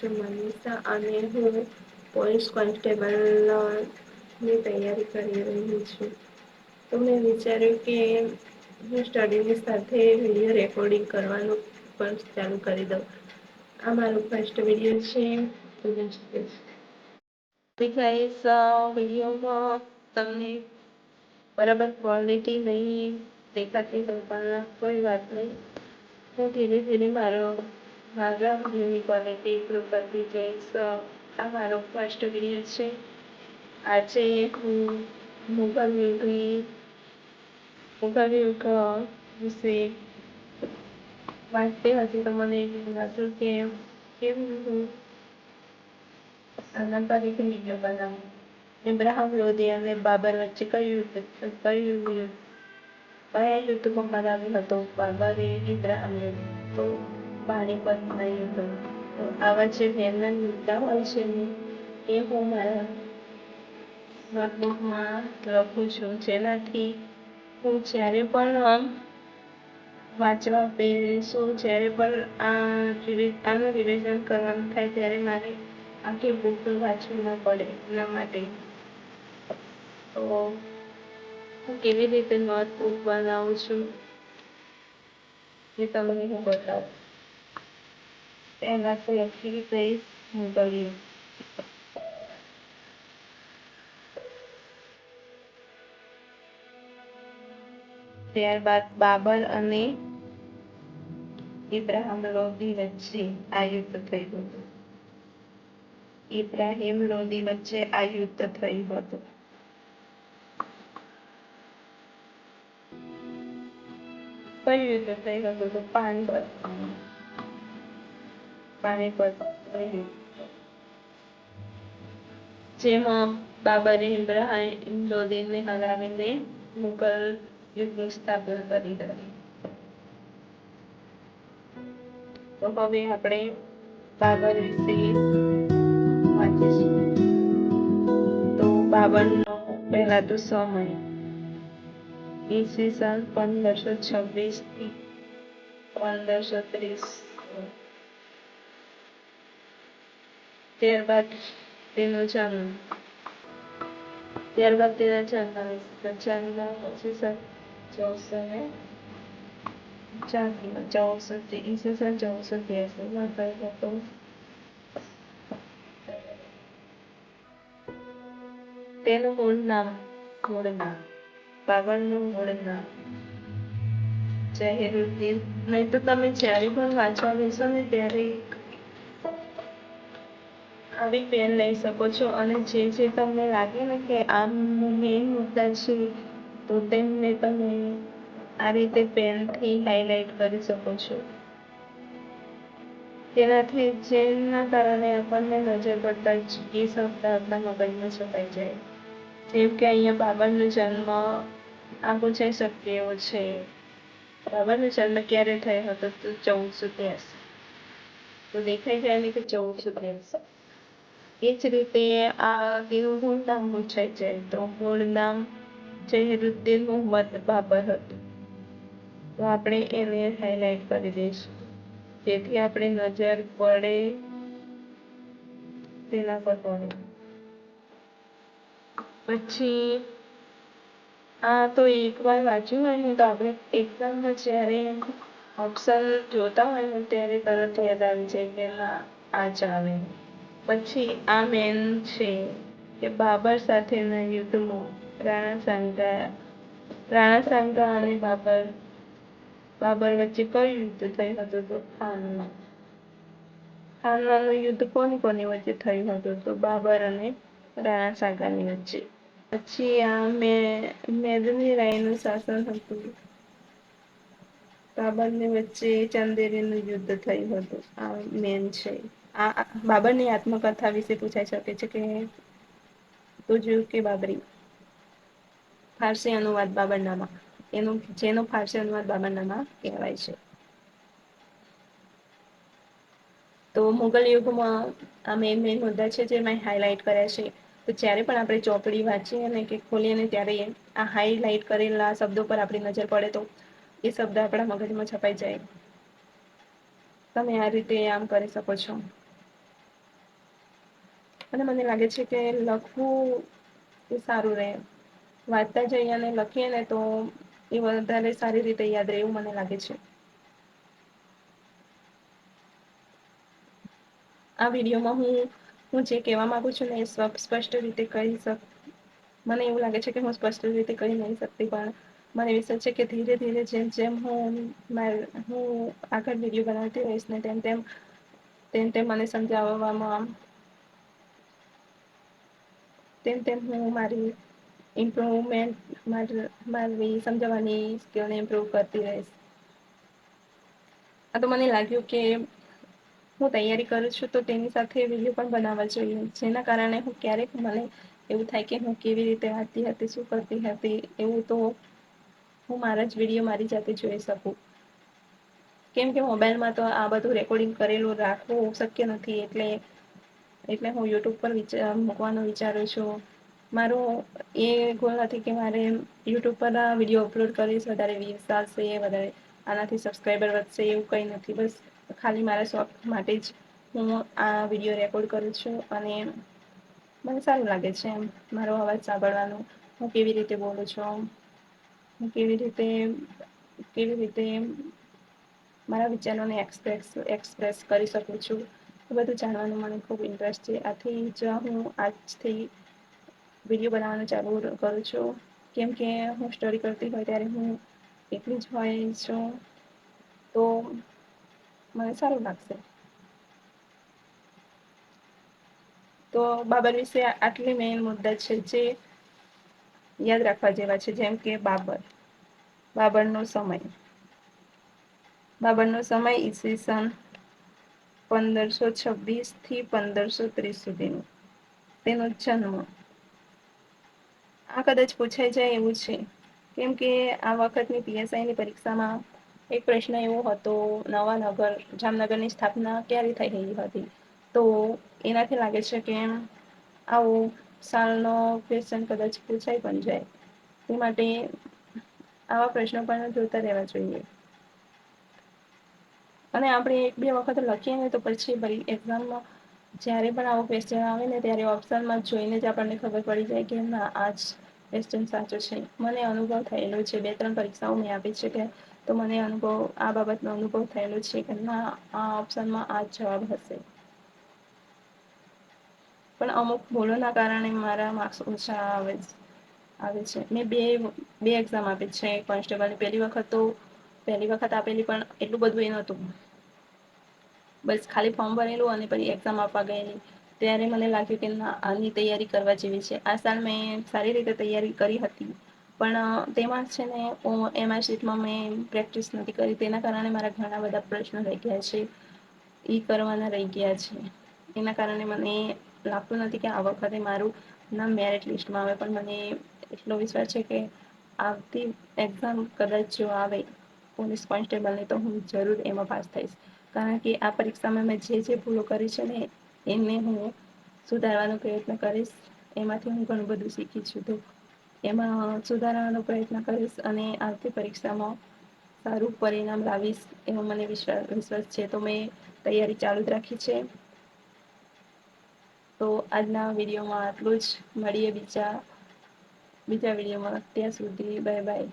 છે મનીષા અને હું પોલીસ કોન્સ્ટેબલની તૈયારી કરી રહી છું. તો મેં વિચાર્યું કે હું સ્ટડીની સાથે વિડીયો રેકોર્ડિંગ કરવાનું પણ ચાલુ કરી દઉં. આ મારું ફર્સ્ટ વિડીયો છે. ગાઈસ, વિડીયોમાં તમને બરાબર ક્વોલિટી નહીં દેખાતી હોય પણ કોઈ વાત નહીં. હું ધીરે ધીરે મારા વિડીયોની ક્વોલિટી ઇમ્પ્રૂવ કરતી જઈશ. આ મારો ફર્સ્ટ વિડીયો છે. આજે હું મુઘલ યુગ વિશે વાંચતી હતી તો મને એવું હતું કે કેમ હું આના પર એક વિડીયો બનાવું. ઇબ્રાહિમ લોધી અને બાબર વચ્ચે કયા યુદ્ધમાં હરાવ્યો હતો બાબરે ઇબ્રાહિમને? તો પાણીપતના યુદ્ધ. તો આવા જે મેનના મુદ્દા હોય છે ને એ હું મારા નોટબુકમાં લખું છું, જેનાથી હું જ્યારે પણ વાંચવા બેસું, જ્યારે પણ આનું રિવિઝન કરવાનું થાય ત્યારે મારે આખી બુક વાંચવી ન પડે. એના માટે તો હું કેવી રીતે નોટબુક બનાવું છું એ તમને હું બતાવું. પહેલા તો લખી દઈશ મુઘલ યુગ. ત્યારબાદ બાબર અને ઇબ્રાહિમ લોધી વચ્ચે આ યુદ્ધ થયું હતું. ઇબ્રાહિમ લોધી વચ્ચે આ યુદ્ધ થયું હતું. કયું યુદ્ધ થયું હતું? તો પાણીપત જેમાં બાબરે ઇબ્રાહિમ લોધીને હરાવીને મુઘલ યુગની સ્થાપના કરી હતી. તો હવે આપણે બાબર વિશે વાંચીશું. તો બાબરનો પહેલા તો સમય ઈસવીસન 1526 થી 1530. ત્યારબાદ તેનો જન્મ ઈસવીસન 1483માં થયો હતો. તેનું મૂળ નામ બાબરનું મૂળ નામ ઝહીરુદ્દીન. નહીં તો તમે જ્યારે પણ વાંચવા બેસો ને ત્યારે આવી પેન લઈ શકો છો અને જે તમને લાગે ને કે આમ મેઇન મુદ્દા છે તો તેમને તમે આ રીતે પેનથી હાઇલાઇટ કરી શકો છો. તેનાથી જેના કારણે આપણને નજર પડતા જ એ શબ્દ આપણા મગજમાં છપાઈ જાય. જેમ કે અહીંયા બાબરનો જન્મ આ પૂછાઈ શકે એવો છે. બાબરનો જન્મ ક્યારે થયો હતો? તો 1483. તો દેખાઈ જાય ને કે 1483. એ જ રીતે આ તેનું મૂળ નામ પૂછાઈ જાય તો મૂળ નામ ઝહીરુદ્દીન મુહમ્મદ બાબર હતું. તો આપણે એને હાઇલાઇટ કરી દઈશું જેથી આપણે નજર પડે તેના પર પડે. પછી આ તો એકવાર વાંચ્યું હોય ને તો આપણે એક્ઝામમાં જ્યારે ઓપ્શન જોતા હોય ને ત્યારે તરત યાદ આવી જાય કે ના આ જ આવે. પછી આ મેન છે કે બાબર સાથેના યુદ્ધમાં રાણા સાંગા અને બાબર વચ્ચે કયું યુદ્ધ થયું હતું? તો ખાનવાનું યુદ્ધ કોની વચ્ચે થયું હતું? તો બાબર અને રાણા સાંગાની વચ્ચે. પછી આ મેદની રાયનું શાસન હતું. બાબરની વચ્ચે ચંદેરીનું યુદ્ધ થયું હતું. આ મેન છે. આ બાબરની આત્મકથા વિશે પૂછાઈ શકે છે કે તુજુક કે બાબરી. ફારસી અનુવાદ બાબરનામા. જેનો ફારસી અનુવાદ બાબરનામા કહેવાય છે. તો મુઘલ યુગમાં આ મેન મુદ્દા છે જે મેં હાઇલાઇટ કર્યા છે. તો જ્યારે પણ આપણે ચોપડી વાંચીએ ને કે ખોલીએ ને ત્યારે આ હાઈલાઈટ કરેલા શબ્દો પર આપણી નજર પડે તો એ શબ્દ આપણા મગજમાં છપાઈ જાય. તમે આ રીતે આમ કરી શકો છો. અને મને લાગે છે કે લખવું એ સારું રહે. વાંચતા જઈએ અને લખીએ ને તો એ વધારે સારી રીતે યાદ રહે એવું મને લાગે છે. આ વિડીયોમાં હું જે કહેવા માંગુ છું ને એ સ્પષ્ટ રીતે કહી શક મને એવું લાગે છે કે હું સ્પષ્ટ રીતે કહી નહીં શકતી પણ મને વિશ્વાસ છે કે ધીરે ધીરે જેમ જેમ હું આગળ વિડીયો બનાવતી હોઈશ ને તેમ મને સમજાવવામાં તેમ હું મારી ઇમ્પ્રુવમેન્ટ મારી સમજવાની સ્કિલને ઇમ્પ્રુવ કરતી રહીશ. આ તો મને લાગ્યું કે હું તૈયારી કરું છું તો તેની સાથે વિડીયો પણ બનાવવા જોઈએ જેના કારણે હું ક્યારેક મને એવું થાય કે હું કેવી રીતે વાંચતી હતી શું કરતી હતી એવું તો હું મારા જ વિડીયો મારી જાતે જોઈ શકું. કેમ કે મોબાઈલમાં તો આ બધું રેકોર્ડિંગ કરેલું રાખવું શક્ય નથી એટલે હું યુટ્યુબ પર મૂકવાનું વિચારું છું. મારો એ ગોલ નથી કે મારે યુટ્યુબ પર વિડીયો અપલોડ કરીશ વધારે વ્યૂઝ આવશે વધારે આનાથી સબસ્ક્રાઈબર વધશે એવું કંઈ નથી બસ ખાલી મારા શોખ માટે જ હું આ વિડીયો રેકોર્ડ કરું છું અને મને સારું લાગે છે એમ મારો અવાજ સાંભળવાનું હું કેવી રીતે બોલું છું હું કેવી રીતે મારા વિચારોને એક્સપ્રેસ કરી શકું છું. એ બધું જાણવાનું મને ખૂબ ઇન્ટરેસ્ટ છે આથી જ હું આજથી વિડીયો બનાવવાનું ચાલુ કરું છું કેમ કે હું સ્ટડી કરતી હોય ત્યારે હું એકલી જ હોય છું તો મને સારું લાગશે. તો બાબર વિશે આટલી મેઇન મુદ્દા છે જે યાદ રાખવા જેવા છે જેમ કે બાબરનો સમય બાબરનો સમય ઈસવીસન 1526 થી 1530 સુધીનો તેનો જન્મ આ કદાચ પૂછાય જાય એવું છે કેમ કે આ વખતની પીએસઆઈની પરીક્ષામાં એક પ્રશ્ન એવો હતો નવા નગર જામનગરની સ્થાપના ક્યારે થઈ રહી હતી તો એનાથી લાગે છે કે આવું સાલનો ક્વેશ્ચન કદાચ પૂછાય પણ જાય તે માટે આવા પ્રશ્નો પણ જોતા રહેવા જોઈએ. અને આપણે એક બે વખત લખીએ ને તો પછી એક્ઝામમાં જયારે પણ આવો ક્વેશ્ચન આવે ને ત્યારે ઓપ્શનમાં જોઈને જ આપણને ખબર પડી જાય કે ના આ જ ક્વેશ્ચન સાચો છે. મને અનુભવ થયેલો છે 2-3 પરીક્ષાઓ મેં આપી છે કે તો મને આ બાબતનો અનુભવ થયેલો છે કે ના આ ઓપ્શનમાં આ જ જવાબ હશે. પણ અમુક ભૂલોના કારણે મારા માર્ક્સ ઓછા આવે છે મેં બે એક્ઝામ આપી છે કોન્સ્ટેબલની પહેલી વખત આપેલી પણ એટલું બધું એ નહોતું બસ ખાલી ફોર્મ ભરેલું અને પછી એક્ઝામ આપવા ગયેલી ત્યારે મને લાગ્યું કે ના આની તૈયારી કરવા જેવી છે. આ સાલ મેં સારી રીતે તૈયારી કરી હતી પણ તેમાં છે ને એમાં શીટમાં મેં પ્રેક્ટિસ નથી કરી તેના કારણે મારા ઘણા બધા પ્રશ્નો રહી ગયા છે એ કરવાના રહી ગયા છે એના કારણે મને લાગતું નથી કે આ વખતે મારું નામ મેરિટ લિસ્ટમાં આવે પણ મને એટલો વિશ્વાસ છે કે આવતી એક્ઝામ કદાચ જો આવે પોલીસ કોન્સ્ટેબલની તો હું જરૂર એમાં પાસ થઈશ કારણ કે આ પરીક્ષામાં મેં જે ભૂલો કરી છે ને એને હું સુધારવાનો પ્રયત્ન કરીશ. એમાંથી હું ઘણું બધું શીખી છું તો એમાં સુધારવાનો પ્રયત્ન કરીશ અને આવતી પરીક્ષામાં સારું પરિણામ લાવીશ એવો મને વિશ્વાસ છે તો મેં તૈયારી ચાલુ જ રાખી છે. તો આજના વિડીયોમાં આટલું જ મળીએ બીજા વિડીયોમાં ત્યાં સુધી બાય બાય.